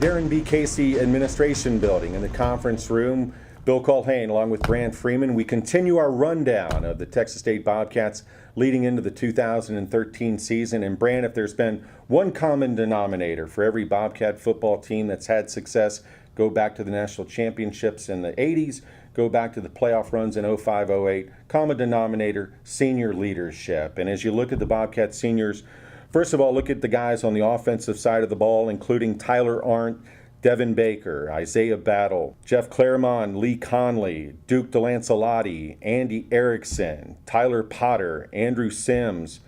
Darren B. Casey Administration Building in the conference room. Bill Culhane along with Brant Freeman. We continue our rundown of the Texas State Bobcats leading into the 2013 season. And Brant, if there's been one common denominator for every Bobcat football team that's had success, go back to the national championships in the 80s, go back to the playoff runs in 05-08, common denominator, senior leadership. And as you look at the Bobcat seniors, first of all, look at the guys on the offensive side of the ball, including Tyler Arndt, Devin Baker, Isaiah Battle, Jeff Claremont, Lee Conley, Duke DeLancelotti, Andy Erickson, Tyler Potter, Andrew Sims,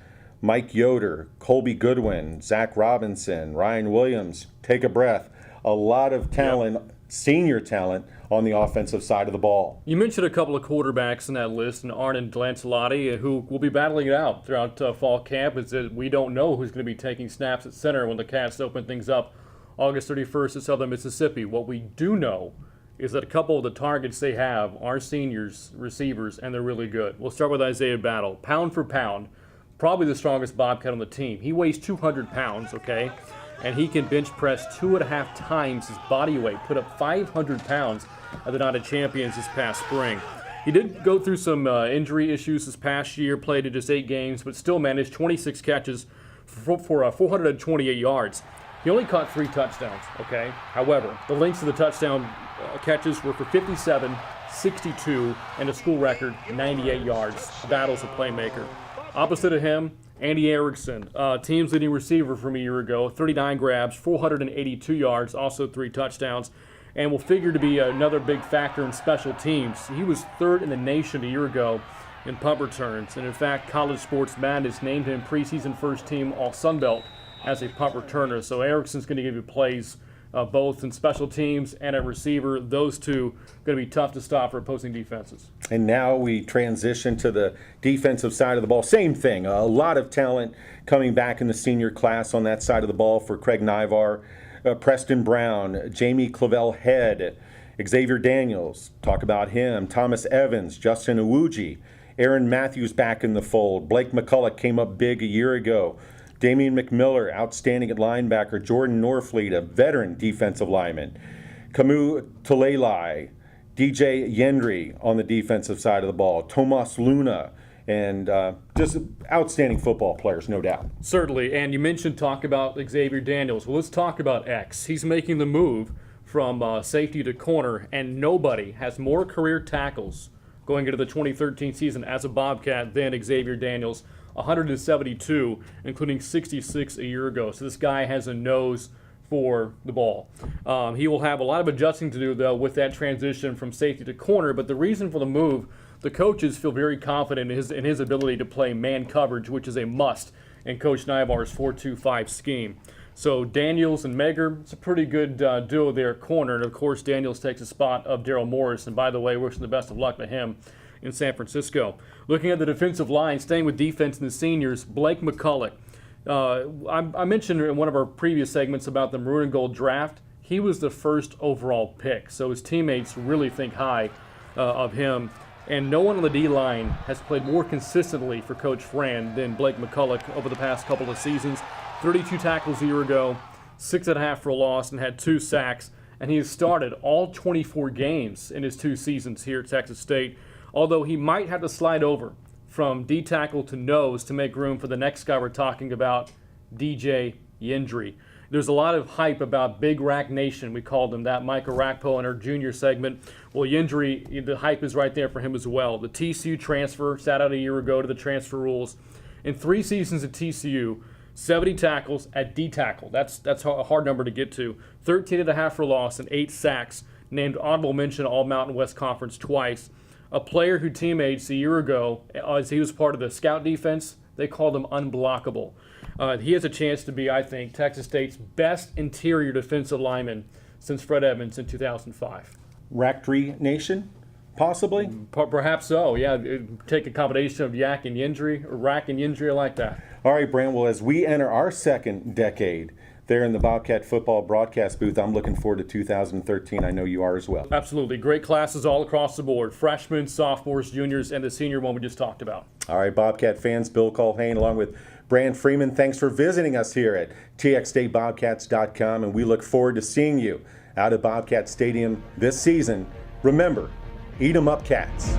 Mike Yoder, Colby Goodwin, Zach Robinson, Ryan Williams. Take a breath. A lot of talent, senior talent, on the offensive side of the ball. You mentioned a couple of quarterbacks in that list, and Arndt and DeLancelotti, who will be battling it out throughout fall camp. Is that we don't know who's going to be taking snaps at center when the Cats open things up August 31st at Southern Mississippi. What we do know is that a couple of the targets they have are seniors, receivers, and they're really good. We'll start with Isaiah Battle. Pound for pound, probably the strongest Bobcat on the team. He weighs 200 pounds, okay? And he can bench press 2.5 times his body weight, put up 500 pounds at the Night of Champions this past spring. He did go through some injury issues this past year, played in just 8 games, but still managed 26 catches for 428 yards. He only caught 3 touchdowns, okay? However, the lengths of the touchdown catches were for 57, 62, and a school record 98 yards. Battle's a playmaker. Opposite of him, Andy Erickson, team's leading receiver from a year ago, 39 grabs, 482 yards, also 3 touchdowns, and will figure to be another big factor in special teams. He was 3rd in the nation a year ago in punt returns, and in fact, College Sports Madness named him preseason first team All-Sun Belt as a punt returner. So Erickson's going to give you plays both in special teams and at receiver. Those two going to be tough to stop for opposing defenses. And now we transition to the defensive side of the ball. Same thing. A lot of talent coming back in the senior class on that side of the ball for Craig Nivar, Preston Brown, Jamie Clavel-Head, Xavier Daniels. Talk about him. Thomas Evans, Justin Awuji, Aaron Matthews back in the fold. Blake McCulloch came up big a year ago. Damian McMiller, outstanding at linebacker. Jordan Norfleet, a veteran defensive lineman. Camus Tulelai, DJ Yendry on the defensive side of the ball. Tomas Luna, and just outstanding football players, no doubt. Certainly, and you mentioned talk about Xavier Daniels. Well, let's talk about X. He's making the move from safety to corner, and nobody has more career tackles going into the 2013 season as a Bobcat than Xavier Daniels. 172, including 66 a year ago. So this guy has a nose for the ball. He will have a lot of adjusting to do, though, with that transition from safety to corner. But the reason for the move, the coaches feel very confident in his ability to play man coverage, which is a must in Coach Nivar's 4-2-5 scheme. So Daniels and Megger, it's a pretty good duo there at corner. And, of course, Daniels takes the spot of Daryl Morris. And, by the way, wishing the best of luck to him in San Francisco. Looking at the defensive line, staying with defense and the seniors, Blake McCulloch. I mentioned in one of our previous segments about the Maroon and Gold draft. He was the first overall pick, so his teammates really think high of him. And no one on the D-line has played more consistently for Coach Fran than Blake McCulloch over the past couple of seasons. 32 tackles a year ago, 6.5 for a loss, and had 2 sacks. And he has started all 24 games in his 2 seasons here at Texas State. Although he might have to slide over from D-tackle to nose to make room for the next guy we're talking about, DJ Yendry. There's a lot of hype about Big Rack Nation. We called him that, Micah Rackpo in our junior segment. Well, Yendry, the hype is right there for him as well. The TCU transfer sat out a year ago to the transfer rules. In 3 seasons at TCU, 70 tackles at D-tackle. That's a hard number to get to. 13.5 for loss and 8 sacks. Named honorable mention All Mountain West Conference twice. A player who teammates a year ago, as he was part of the scout defense, they called him unblockable. He has a chance to be, I think, Texas State's best interior defensive lineman since Fred Evans in 2005. Rack-3 Nation, possibly? Perhaps so, yeah. Take a combination of Yak and Yendry, or Rack and Yendry, I like that. All right, Brant, well, as we enter our second decade there in the Bobcat football broadcast booth, I'm looking forward to 2013. I know you are as well. Absolutely. Great classes all across the board. Freshmen, sophomores, juniors, and the senior one we just talked about. All right, Bobcat fans, Bill Culhane along with Brant Freeman, thanks for visiting us here at txstatebobcats.com, and we look forward to seeing you out at Bobcat Stadium this season. Remember, eat 'em up, Cats.